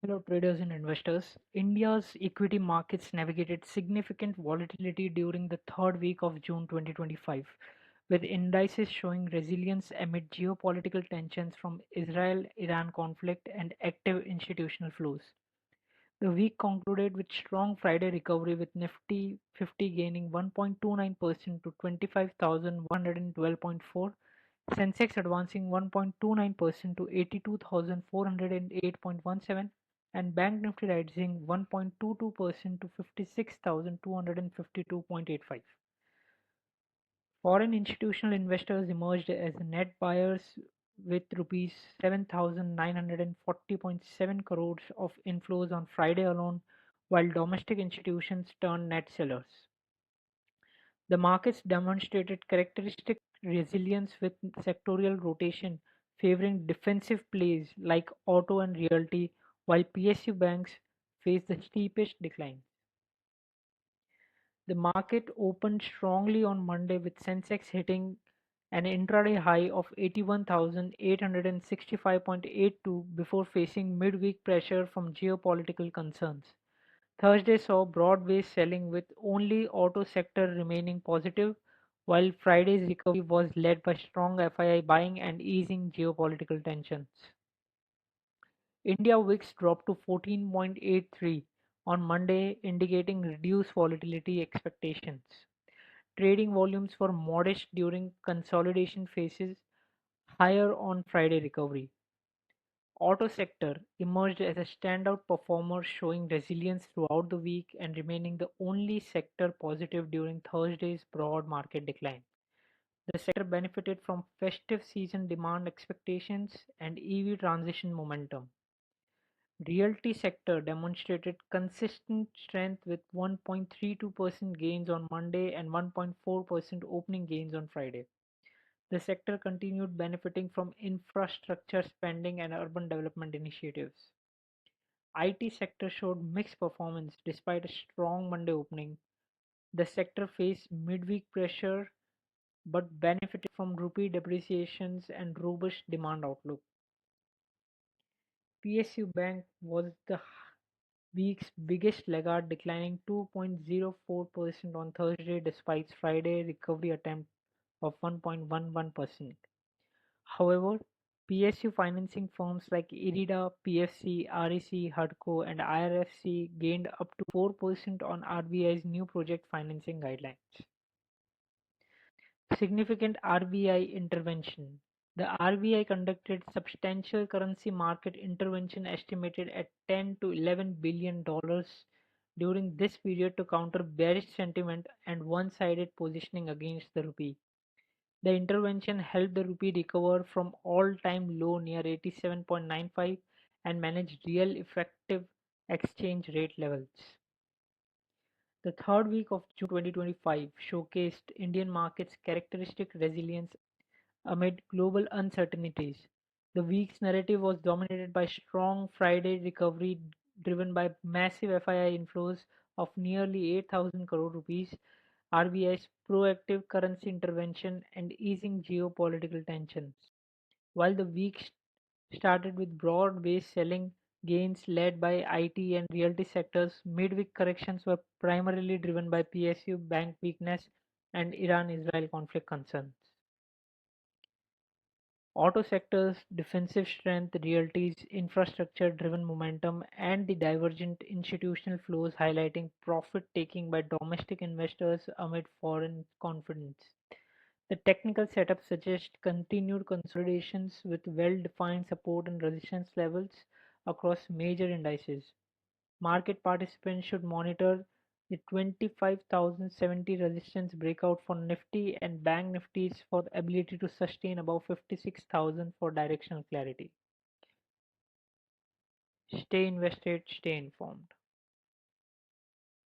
Hello, traders and investors. India's equity markets navigated significant volatility during the third week of June 2025, with indices showing resilience amid geopolitical tensions from Israel-Iran conflict and active institutional flows. The week concluded with strong Friday recovery with Nifty 50 gaining 1.29% to 25,112.4, Sensex advancing 1.29% to 82,408.17, and Bank Nifty rising 1.22% to 56,252.85. Foreign institutional investors emerged as net buyers with rupees 7,940.7 crores of inflows on Friday alone, while domestic institutions turned net sellers. The markets demonstrated characteristic resilience with sectorial rotation favoring defensive plays like auto and realty, while PSU banks faced the steepest decline. The market opened strongly on Monday with Sensex hitting an intraday high of 81,865.82 before facing midweek pressure from geopolitical concerns. Thursday saw broad-based selling with only auto sector remaining positive, while Friday's recovery was led by strong FII buying and easing geopolitical tensions. India VIX dropped to 14.83 on Monday, indicating reduced volatility expectations. Trading volumes were modest during consolidation phases, higher on Friday recovery. Auto sector emerged as a standout performer, showing resilience throughout the week and remaining the only sector positive during Thursday's broad market decline. The sector benefited from festive season demand expectations and EV transition momentum. Realty sector demonstrated consistent strength with 1.32% gains on Monday and 1.4% opening gains on Friday. The sector continued benefiting from infrastructure spending and urban development initiatives. IT sector showed mixed performance despite a strong Monday opening. The sector faced midweek pressure but benefited from rupee depreciations and robust demand outlook. PSU Bank was the week's biggest laggard, declining 2.04% on Thursday despite Friday recovery attempt of 1.11%. However, PSU financing firms like IRIDA, PFC, REC, HUDCO, and IRFC gained up to 4% on RBI's new project financing guidelines. Significant RBI intervention. The RBI conducted substantial currency market intervention estimated at 10 to 11 billion dollars during this period to counter bearish sentiment and one-sided positioning against the rupee. The intervention helped the rupee recover from all-time low near 87.95 and manage real effective exchange rate levels. The third week of June 2025 showcased Indian markets' characteristic resilience amid global uncertainties. The week's narrative was dominated by strong Friday recovery driven by massive FII inflows of nearly 8,000 crore rupees, RBI's proactive currency intervention, and easing geopolitical tensions. While the week started with broad-based selling gains led by IT and realty sectors, midweek corrections were primarily driven by PSU bank weakness and Iran-Israel conflict concerns. Auto sector's defensive strength, realty's infrastructure-driven momentum, and the divergent institutional flows highlighting profit-taking by domestic investors amid foreign confidence. The technical setup suggests continued consolidations with well-defined support and resistance levels across major indices. Market participants should monitor the 25,070 resistance breakout for Nifty and Bank Nifty's for the ability to sustain above 56,000 for directional clarity. Stay invested, stay informed.